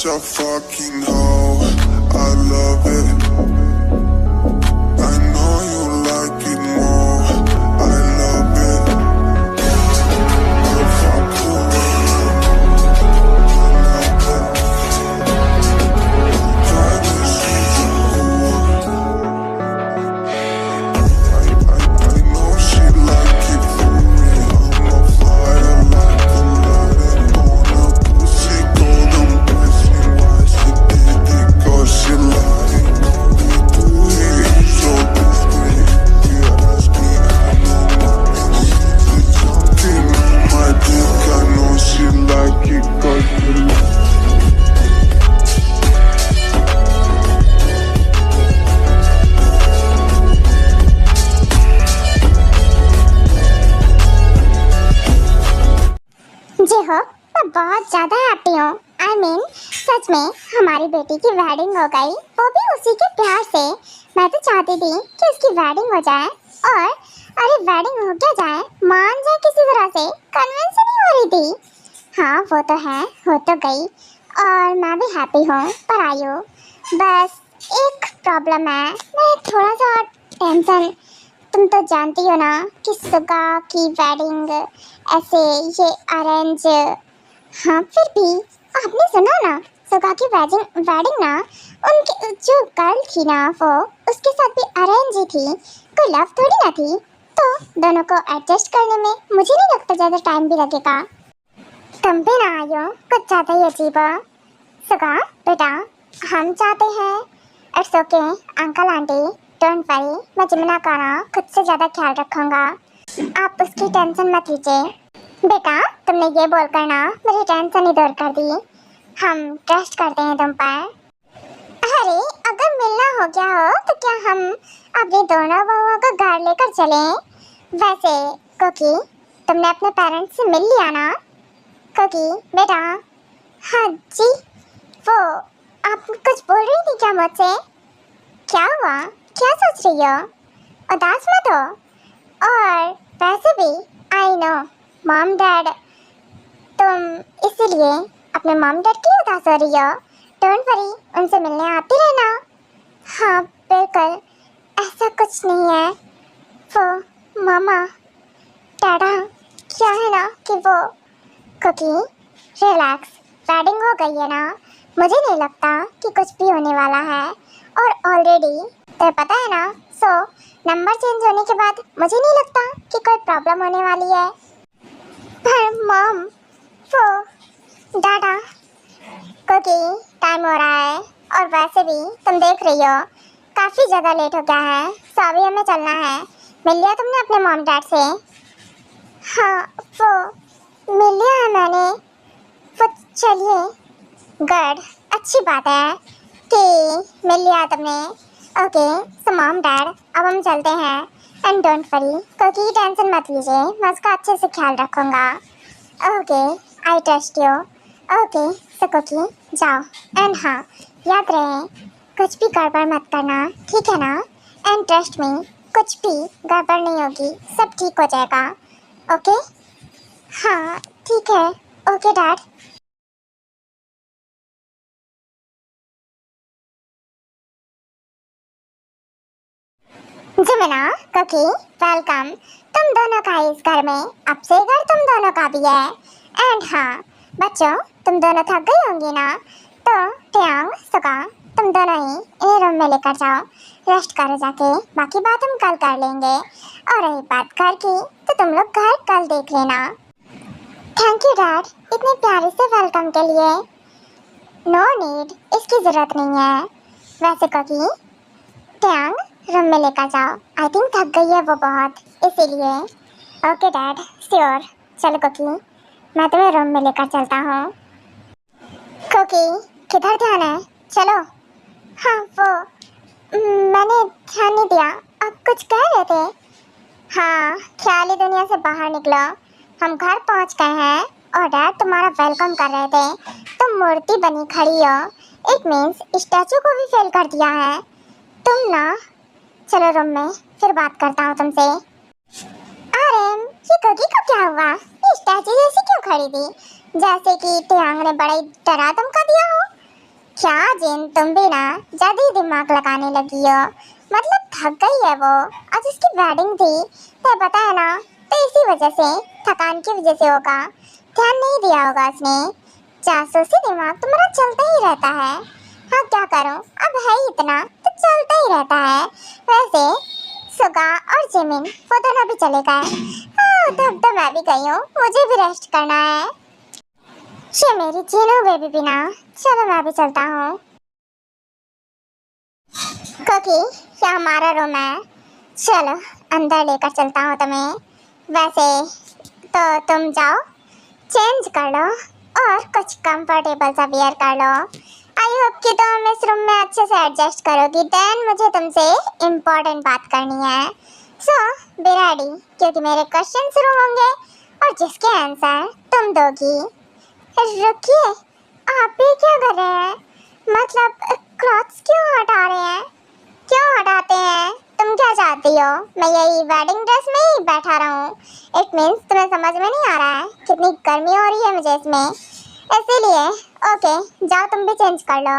such a fucking hoe. I love it. I know you like it more. I love it. I fuck around. I love it. Private she's a whore. I know she like it for me. I'm a fire like a lighter on a pussy golden blessing. Why she did it? 'Cause she like what we do here. So discreet. You ask me, I know my business. Jumping on my dick, I know she like it 'cause she like it. जी हो, मैं बहुत ज्यादा happy हूँ। I mean सच में हमारी बेटी की wedding हो गई, वो भी उसी के प्यार से। मैं तो चाहती थी कि उसकी वेडिंग हो जाए, और अरे वेडिंग हो क्या जाए, मान जाए किसी तरह से, कन्विंस नहीं हो रही थी। हाँ वो तो है, हो तो गई, और मैं भी हैप्पी हूँ। पर आयु बस एक प्रॉब्लम है, मैं थोड़ा सा टेंशन। तुम तो जानती हो ना कि सुगा की वेडिंग ऐसे ये अरेंज। हाँ फिर भी आपने सुना ना, सुगा की वेडिंग ना, उनकी जो गर्ल थी ना, वो उसके साथ भी अरेंज ही थी, कोई लव थोड़ी ना थी। तो दोनों को एडजस्ट करने में मुझे नहीं लगता ज़्यादा टाइम भी लगेगा। तुम भी ना आयो, कुछ ज़्यादा ही अजीब है। सुगा बेटा, हम चाहते हैं, it's okay uncle aunty, don't worry, मैं जमुना का ना खुद से ज़्यादा ख्याल रखूंगा, आप उसकी टेंशन मत लीजिए। बेटा तुमने ये बोलकर ना मेरी टेंशन ही दूर कर दी, हम ट्रस्ट करते हैं तुम पर। अरे अगर मिलना हो गया हो तो क्या हम अपनी दोनों बहुओं को घर लेकर चलें? वैसे कुकी, तुमने अपने पेरेंट्स से मिल लिया ना? कुकी बेटा। हाँ जी। वो आप कुछ बोल रही थी क्या मुझसे? क्या हुआ, क्या सोच रही हो? उदास मत हो। और वैसे भी आई नो मॉम डैड, तुम इसीलिए अपने मॉम डैड की उदास हो रही हो। डोंट वरी, उनसे मिलने आती रहना। हाँ बिल्कुल, ऐसा कुछ नहीं है। वो मामा डैडा, क्या है ना कि वो कुकी रिलैक्स, वेडिंग हो गई है ना, मुझे नहीं लगता कि कुछ भी होने वाला है। और ऑलरेडी तो पता है ना, सो नंबर चेंज होने के बाद मुझे नहीं लगता कि कोई प्रॉब्लम होने वाली है। पर मॉम, वो डाडा, क्योंकि टाइम हो रहा है, और वैसे भी तुम देख रही हो काफ़ी ज़्यादा लेट हो गया है, सो अभी हमें चलना है। मिल लिया तुमने अपने मॉम डैड से? हाँ वो मिल लिया है मैंने। वो चलिए, गुड, अच्छी बात है कि मिल लिया तुमने। ओके सो मॉम डैड, अब हम चलते हैं। एंड डोंट वरी, क्योंकि टेंशन मत लीजिए, मैं उसका अच्छे से ख्याल रखूँगा। Okay I trust you. Okay so Cookie जाओ, एंड हाँ याद रहे कुछ भी गड़बड़ मत करना, ठीक है ना? एंड ट्रस्ट मी, कुछ भी गड़बड़ नहीं होगी, सब ठीक हो जाएगा। ओके हाँ ठीक है। Okay dad. Jamuna Cookie welcome, तुम दोनों का इस घर में, अब से घर तुम दोनों का भी है। एंड हाँ बच्चों, तुम दोनों थक गई होंगी ना, तो टियांग सुगा, तुम दोनों ही इन्हें रूम में लेकर जाओ, रेस्ट करो जाके, बाकी बात हम कल कर लेंगे। और रही बात घर की, तो तुम लोग घर कल देख लेना। थैंक यू डैड, इतने प्यारे से वेलकम के लिए। नो नीड, इसकी ज़रूरत नहीं है। वैसे कुकी, टियांग रूम में लेकर जाओ, आई थिंक थक गई है वो बहुत, इसीलिए। Okay dad sure. चलो कुकी, मैं तुम्हें रूम में लेकर चलता हूँ। कुकी किधर ध्यान है, चलो। हाँ वो मैंने ध्यान नहीं दिया, आप कुछ कह रहे थे? हाँ ख्याली दुनिया से बाहर निकलो, हम घर पहुँच गए हैं, और डैड तुम्हारा वेलकम कर रहे थे, तुम मूर्ति बनी खड़ी हो, इट मीन्स स्टैचू को भी फेल कर दिया है तुम ना। चलो रूम में, फिर बात करता हूँ तुमसे। आर्यन, ये कुकी को क्या हुआ? ये स्टैचू जैसी क्यों खड़ी थी, जैसे कि टियांग ने बड़ा ही डरा धमका दिया हो? क्या जिन, तुम भी ना ज्यादा ही दिमाग लगाने लगी हो। मतलब थक गई है वो। आज उसकी वेडिंग थी, तो पता है ना, तो इसी वजह से, थकान की वजह से होगा, ध्यान नहीं दिया होगा उसने। जासूसी दिमाग तुम्हारा चलता ही रहता है। हाँ क्या करूं, अब है ही इतना तो चलता ही रहता है। वैसे सुगा और जिमिन वो दोनों भी चले गए। हाँ तब तो मैं भी गई हूँ, मुझे भी रेस्ट करना है। ये मेरी चीनू बेबी भी ना, चलो मैं भी चलता हूँ। क्योंकि ये हमारा रूम है, चलो अंदर लेकर चलता हूँ तुम्हें। वैसे तो तुम जाओ, चेंज कर लो और कुछ कंफर्टेबल सा वियर कर लो। आई होप कि तुम इस रूम में अच्छे से एडजस्ट करोगी। देन मुझे तुमसे इम्पोर्टेंट बात करनी है। सो बी रेडी, क्योंकि मेरे क्वेश्चन शुरू होंगे और जिसके आंसर तुम दोगी। रुकिए, आप ये क्या कर रहे हैं? मतलब क्लॉथ्स क्यों हटा रहे हैं? क्यों हटाते हैं? तुम क्या चाहती हो? मैं यही वेडिंग ड्रेस में ही बैठा रहूं? इट मीन्स तुम्हें समझ में नहीं आ रहा है कितनी गर्मी हो रही है मुझे इसमें, इसीलिए। ओके जाओ, तुम भी चेंज कर लो।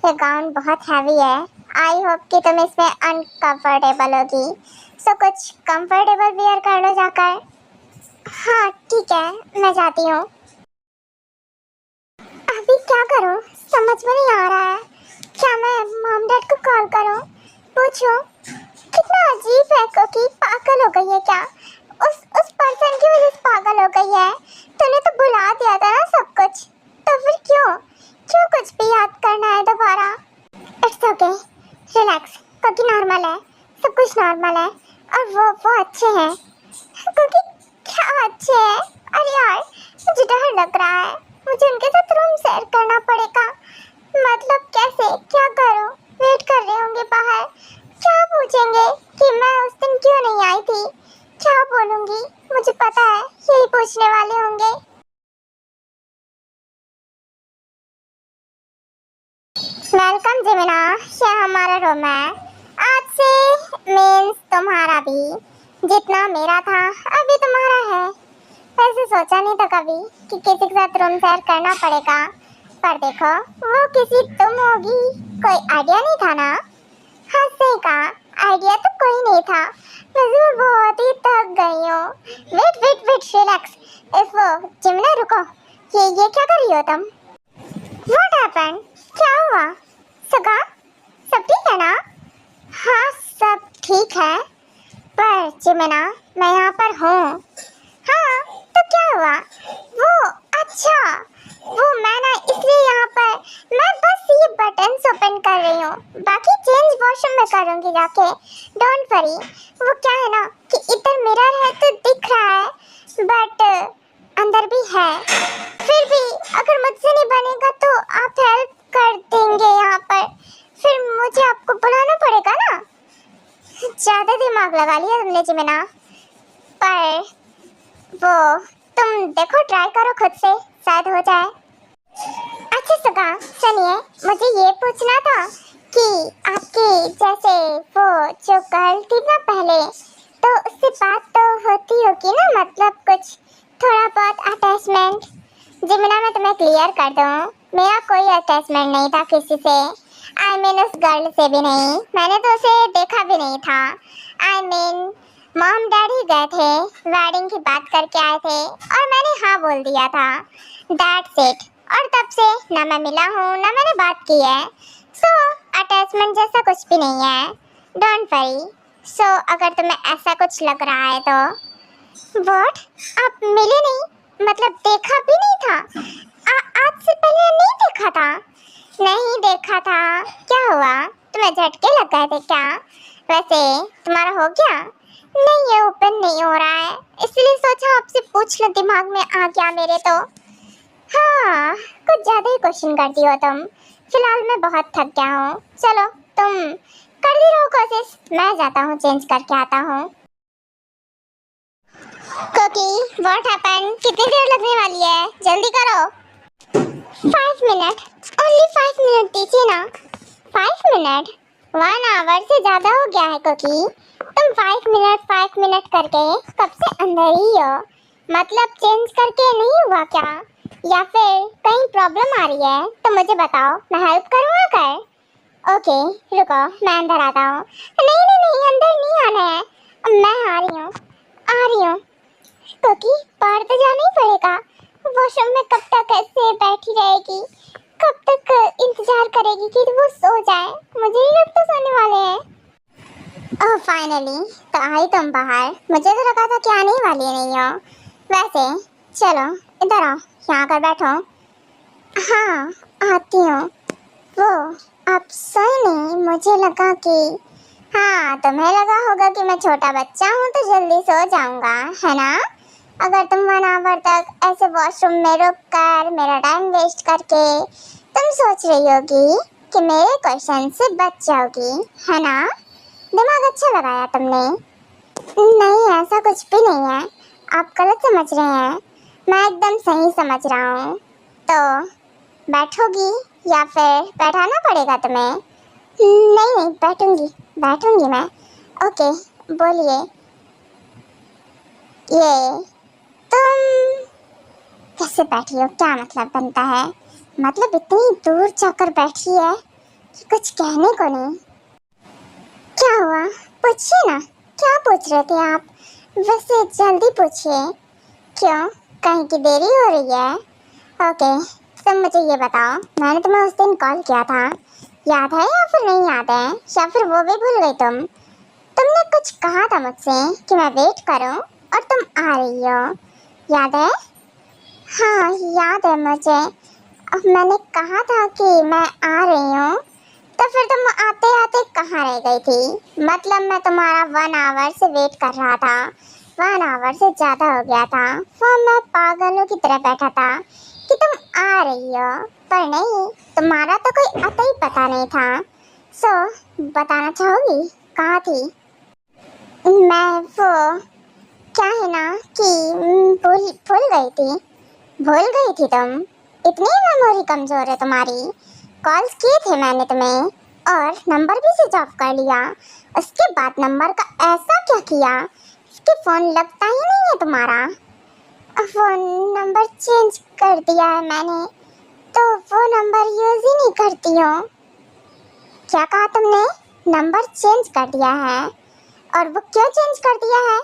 ये गाउन बहुत हैवी है, आई होप कि तुम इसमें अनकंफर्टेबल होगी। सो कुछ कंफर्टेबल वियर कर लो जाकर। हाँ ठीक है, मैं जाती हूँ। अभी क्या करूं समझ में नहीं आ रहा है। क्या मैं मॉम डैड को कॉल करूं, पूछूं? कितना अजीब है, क्योंकि पागल हो गई है क्या? उस पर्सन की वजह से पागल हो गई है। तूने तो भुला दिया था ना सब कुछ, तो फिर क्यों क्यों कुछ भी याद करना है दोबारा? इट्स ओके, रिलैक्स, क्योंकि नॉर्मल है, सब कुछ नॉर्मल है। और वो अच्छे हैं। क्योंकि क्या अच्छे हैं? अरे यार मुझे डर लग रहा है, मुझे उनके साथ रूम शेयर करना पड़ेगा। मतलब कैसे, क्या करूं? वेट कर रहे होंगे बाहर, क्या पूछेंगे कि मैं उस दिन क्यों नहीं आई थी? क्या बोलूंगी? मुझे पता है यही पूछने वाले होंगे। वेलकम जिमिना, ये हमारा रूम है। आज से मीन्स तुम्हारा भी, जितना मेरा था अभी तुम्हारा है। वैसे सोचा नहीं था कभी कि किसी के साथ रूम शेयर करना पड़ेगा, पर देखो वो किसी तुम होगी, कोई आइडिया नहीं था ना? हाँ सही कहा, आइडिया तो कोई नहीं था। वैसे मैं बहुत ही थक गई हूँ। Wait wait wait, relax. If वो जिमिना रुको, ये क्या कर रही हो तुम? What happened? क्या हुआ? सगा सब ठीक है ना? हाँ सब ठीक है, पर जिमिना मैं यहाँ पर हूँ। हाँ तो क्या हुआ? वो अच्छा, वो मैं ना इसलिए यहाँ पर, मैं बस ये बटन्स ओपन कर रही हूँ, बाकी चेंज वॉशरूम में करूँगी जाके। Don't worry. वो क्या है ना कि इधर मिरर है तो दिख रहा है, बट अंदर भी है। फिर भी अगर मुझसे नहीं बनेगा तो आप हेल्प कर देंगे यहाँ पर, फिर मुझे आपको बुलाना पड़ेगा ना। ज़्यादा दिमाग लगा लिया तुमने जिमिना, पर वो तुम देखो, ट्राई करो खुद से, शायद हो जाए। अच्छा सगा सुनिए, मुझे ये पूछना था कि आपकी जैसे वो जो गर्ल थी ना पहले, तो उससे बात तो होती होगी ना, मतलब कुछ थोड़ा बहुत अटैचमेंट? जिमिना मैं तुम्हें क्लियर कर दूँ, मेरा कोई अटैचमेंट नहीं था किसी से। आई मीन उस गर्ल से भी नहीं, मैंने तो उसे देखा भी नहीं था। आई मीन मॉम डैडी गए थे, वेडिंग की बात करके आए थे और मैंने हाँ बोल दिया था, दैट्स इट। और तब से ना मैं मिला हूँ ना मैंने बात की है। सो अटैचमेंट जैसा कुछ भी नहीं है, डोंट वरी। सो अगर तुम्हें ऐसा कुछ लग रहा है तो व्हाट, आप मिले नहीं, मतलब देखा भी नहीं था? आज से पहले नहीं देखा था? नहीं देखा था, क्या हुआ? तुम्हें झटके लग गए थे क्या? वैसे तुम्हारा हो गया? नहीं ये ओपन नहीं हो रहा है, इसलिए सोचा आपसे पूछ लो, दिमाग में आ गया मेरे तो। हाँ कुछ ज़्यादा ही क्वेश्चन करती हो तुम। फिलहाल मैं बहुत थक गया हूँ, चलो तुम करती रहो कोशिश, मैं जाता हूँ चेंज करके आता हूँ। कोकी व्हाट हैपेंड? कितनी देर लगने वाली है, जल्दी करो। 5 मिनट, ओनली 5 मिनट दीजिए ना। 5 मिनट? 1 आवर से ज़्यादा हो गया है कोकी। तुम 5 मिनट करके कब से अंदर ही हो? मतलब चेंज करके नहीं हुआ क्या? या फिर कहीं प्रॉब्लम आ रही है तो मुझे बताओ, मैं हेल्प करूँ आकर। ओके रुको, मैं अंदर आता हूँ। नहीं नहीं नहीं, अंदर नहीं आना है, मैं आ रही हूँ, आ रही हूँ। क्योंकि बाहर तो जाना ही पड़ेगा। वॉशरूम में कब तक ऐसे बैठी रहेगी, कब तक इंतजार करेगी कि वो सो जाए? मुझे नहीं लगता सोने वाले हैं। ओह फाइनली तो आई तुम बाहर। मुझे तो लगा था कि आने ही वाली नहीं हो। वैसे चलो इधर आओ, यहाँ कर बैठो। हाँ आती हूँ। वो आप सोए नहीं? मुझे लगा कि हाँ, तुम्हें लगा होगा कि मैं छोटा बच्चा हूँ तो जल्दी सो जाऊंगा, है ना? अगर तुम 1 आवर तक ऐसे वॉशरूम में रुक कर मेरा टाइम वेस्ट करके तुम सोच रही होगी कि मेरे क्वेश्चन से बच जाओगी, है ना? दिमाग अच्छा लगाया तुमने। नहीं ऐसा कुछ भी नहीं है, आप गलत समझ रहे हैं। मैं एकदम सही समझ रहा हूँ। तो बैठोगी या फिर बैठाना पड़ेगा तुम्हें? नहीं नहीं, बैठूंगी बैठूंगी मैं। ओके बोलिए। ये तुम कैसे बैठी हो, क्या मतलब बनता है? मतलब इतनी दूर जाकर बैठी है कि कुछ कहने को नहीं। क्या हुआ, पूछिए ना, क्या पूछ रहे थे आप? वैसे जल्दी पूछिए। क्यों, कहीं की देरी हो रही है? ओके तुम मुझे ये बताओ, मैंने तुम्हें उस दिन कॉल किया था, याद है या फिर नहीं याद है, या फिर वो भी भूल गई तुम? तुमने कुछ कहा था मुझसे कि मैं वेट करूं और तुम आ रही हो, याद है? हाँ याद है मुझे। अब मैंने कहा था कि मैं आ रही हूँ, तो फिर तुम आते आते कहाँ रह गई थी? मतलब मैं तुम्हारा 1 आवर से वेट कर रहा था, 1 आवर से ज़्यादा हो गया था। वो मैं पागलों की तरह बैठा था कि तुम आ रही हो, पर नहीं, तुम्हारा तो कोई अता ही पता नहीं था। सो बताना चाहोगी कहाँ थी? मैं वो क्या है ना कि भूल भूल गई थी। भूल गई थी तुम? इतनी मेमोरी कमजोर है तुम्हारी? कॉल्स किए थे मैंने तुम्हें और नंबर भी स्विच ऑफ कर लिया। उसके बाद नंबर का ऐसा क्या किया कि फोन लगता ही नहीं है तुम्हारा? फोन नंबर चेंज कर दिया है मैंने, तो वो नंबर यूज ही नहीं करती हो। क्या कहा तुमने? नंबर चेंज कर दिया है? और वो क्यों चेंज कर दिया है?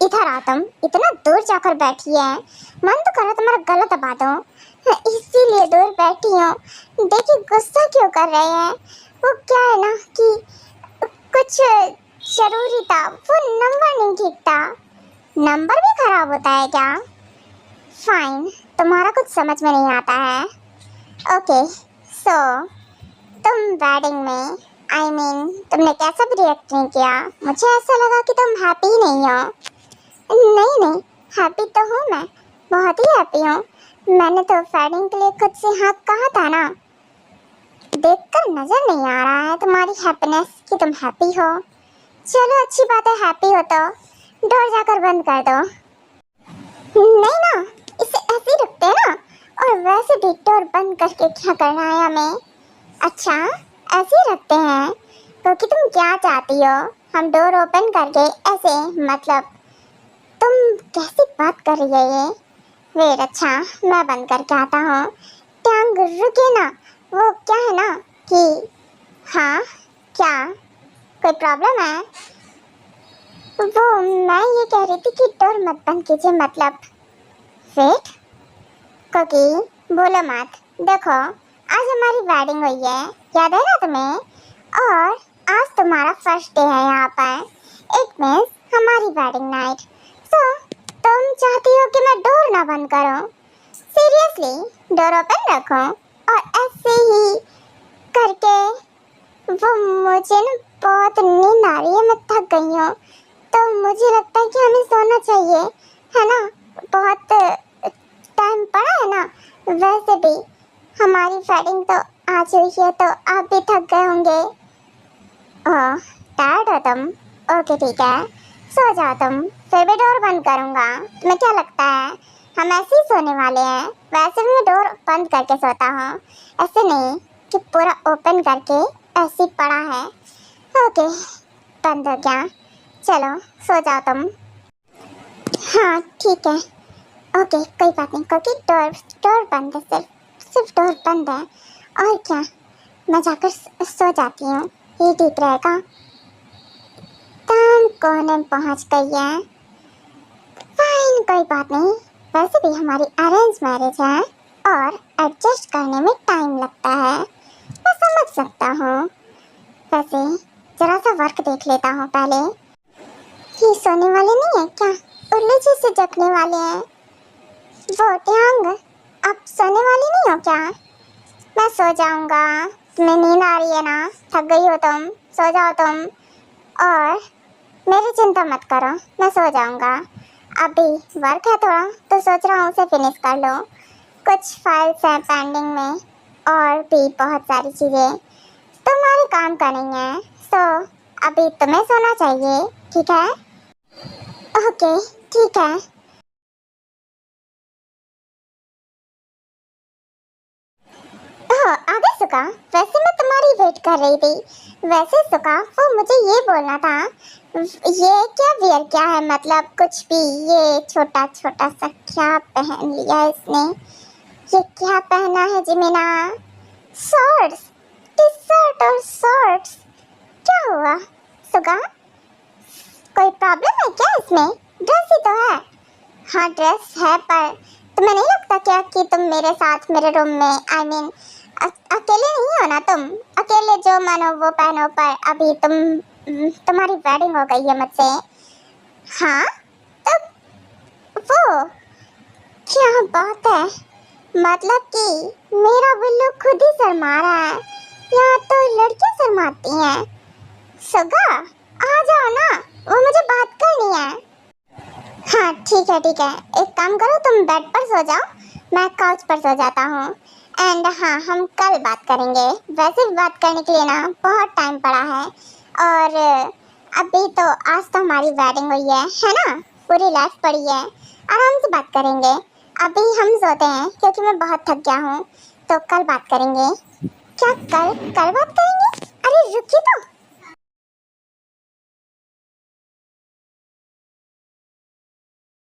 इधर आ, तुम इतना दूर जाकर बैठी है, मन तो करा तुम्हारा गला दबा दूं, इसीलिए दूर बैठी हूँ। देखिए गुस्सा क्यों कर रहे हैं? वो क्या है ना कि कुछ जरूरी था, वो नंबर नहीं ठीक था। नंबर भी खराब होता है क्या? फाइन, तुम्हारा कुछ समझ में नहीं आता है। ओके सो तुम वेडिंग में तुमने कैसा भी रिएक्ट नहीं किया। मुझे ऐसा लगा कि तुम हैप्पी नहीं हो। नहीं नहीं, हैप्पी तो हूँ मैं, बहुत ही हैप्पी हूँ। मैंने तो वेडिंग के लिए खुद से हाँ कहा था ना। देखकर नजर नहीं आ रहा है तुम्हारी हैप्पीनेस कि तुम हैप्पी हो। चलो अच्छी बात है, हैप्पी हो तो डोर जाकर बंद कर दो। नहीं ना, इसे ऐसे ही रखते हैं ना, और वैसे भी डोर बंद करके क्या करना है हमें? अच्छा ऐसे ही रखते हैं, क्योंकि तुम क्या चाहती हो हम डोर ओपन करके ऐसे, मतलब तुम कैसी बात कर रही है ये? वेट, अच्छा मैं बंद करके आता हूँ। टांग रुके ना, वो क्या है ना कि हाँ क्या कोई प्रॉब्लम है? वो मैं ये कह रही थी कि डोर मत बंद कीजिए, मतलब वेट, क्योंकि बोलो मत। देखो आज हमारी वेडिंग हुई है, याद है ना तुम्हें? और आज तुम्हारा फर्स्ट डे है यहाँ पर, इट मीन्स हमारी वेडिंग नाइट। सो तुम चाहती हो कि मैं डोर ना बंद करूँ? सीरियसली डोर ओपन रखूँ और ऐसे ही करके? वो मुझे ना बहुत नींद आ रही है, मैं थक गई हूँ, तो मुझे लगता है कि हमें सोना चाहिए, है ना? बहुत टाइम पड़ा है ना, वैसे भी हमारी वेडिंग तो आज हुई है, तो आप भी थक गए होंगे। ओह टायर्ड हो तुम? ओके ठीक है, सो जाओ तुम, फिर भी डोर बंद करूँगा। तुम्हें क्या लगता है हम ऐसे ही सोने वाले हैं? वैसे भी मैं डोर बंद करके सोता हूँ, ऐसे नहीं कि पूरा ओपन करके ऐसे ही पड़ा है। ओके बंद हो गया, चलो सो जाओ तुम। हाँ ठीक है, ओके कोई बात नहीं, क्योंकि डोर डोर बंद है, सिर्फ सिर्फ डोर बंद है। और क्या, मैं जाकर सो जाती हूँ, ये ठीक रहेगा। टाइम कोने पहुँच गई है। फाइन, कोई बात नहीं, वैसे भी हमारी अरेंज मैरिज है और एडजस्ट करने में टाइम लगता है, मैं समझ सकता हूँ। वैसे जरा सा वर्क देख लेता हूँ पहले। ये सोने वाले नहीं है क्या? उल्लू जी से जगने वाले हैं वो। ट्यांग, आप सोने वाली नहीं हो क्या? मैं सो जाऊंगा, तुम्हें नींद आ रही है ना? थक गई हो तुम, सो जाओ तुम। और मेरी चिंता मत करो, मैं सो जाऊंगा। अभी वर्क है थोड़ा, तो सोच रहा हूँ उसे फिनिश कर लो। कुछ फाइल्स हैं पेंडिंग में और भी बहुत सारी चीज़ें तुम्हारे काम का नहीं है। सो अभी तुम्हें सोना चाहिए, ठीक है? ओके ठीक है। ओह आ गए सुका, वैसे मैं तुम्हारी वेट कर रही थी। वैसे सुका, वो मुझे ये बोलना था, ये क्या वियर क्या है, मतलब कुछ भी, ये छोटा छोटा सा क्या पहन लिया इसने? ये क्या पहना है जिमिना? शॉर्ट्स, टी शर्ट और शॉर्ट्स, क्या हुआ सुगा? कोई प्रॉब्लम है क्या इसमें? ड्रेस ही तो है। हाँ ड्रेस है, पर तुम्हें नहीं लगता क्या कि तुम मेरे साथ मेरे रूम में, आई मीन अकेले नहीं हो ना तुम? अकेले जो मानो वो पहनो, पर अभी तुम्हारी वेडिंग हो गई है मुझसे। हाँ तो वो क्या बात है, मतलब कि मेरा बिल्लू खुद ही शर्मा रहा है, यहाँ तो लड़कियां शर्माती हैं। सुगा आ जाओ ना, वो मुझे बात करनी है। हाँ ठीक है, एक काम करो, तुम बेड पर सो जाओ, मैं काउच पर सो जाता हूँ। एंड हाँ, हम कल बात करेंगे। वैसे भी बात करने के लिए ना बहुत टाइम पड़ा है, और अभी तो आज तो हमारी वेडिंग हुई है ना? पूरी लाइफ पड़ी है, आराम से बात करेंगे। अभी हम सोते हैं क्योंकि मैं बहुत थक गया हूँ, तो कल बात करेंगे। क्या कल कल बात करेंगे? अरे रुकिए तो,